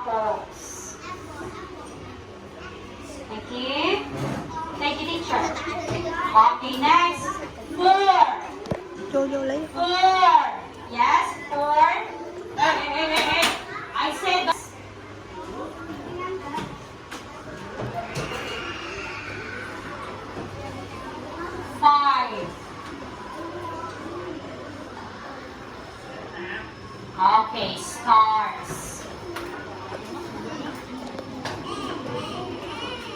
apples. Thank you. Thank you, teacher. Okay, next. 4. Jojo lấy. 4. Yes, 4. Hey. I said 5. Okay, stars.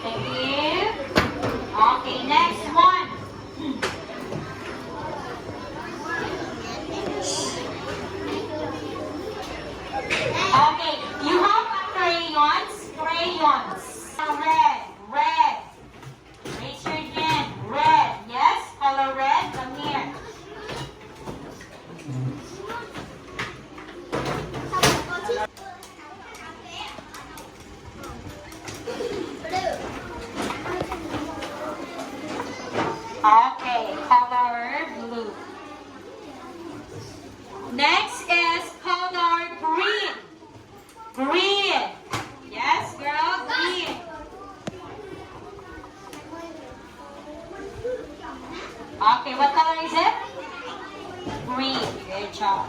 Thank you. Okay, next one. Okay, you have crayons. Red. Raise your hand. Red. Yes, color red. Come here. Okay, color blue. Next is color green. Green. Yes, girl, green. Okay, what color is it? Green. Good job.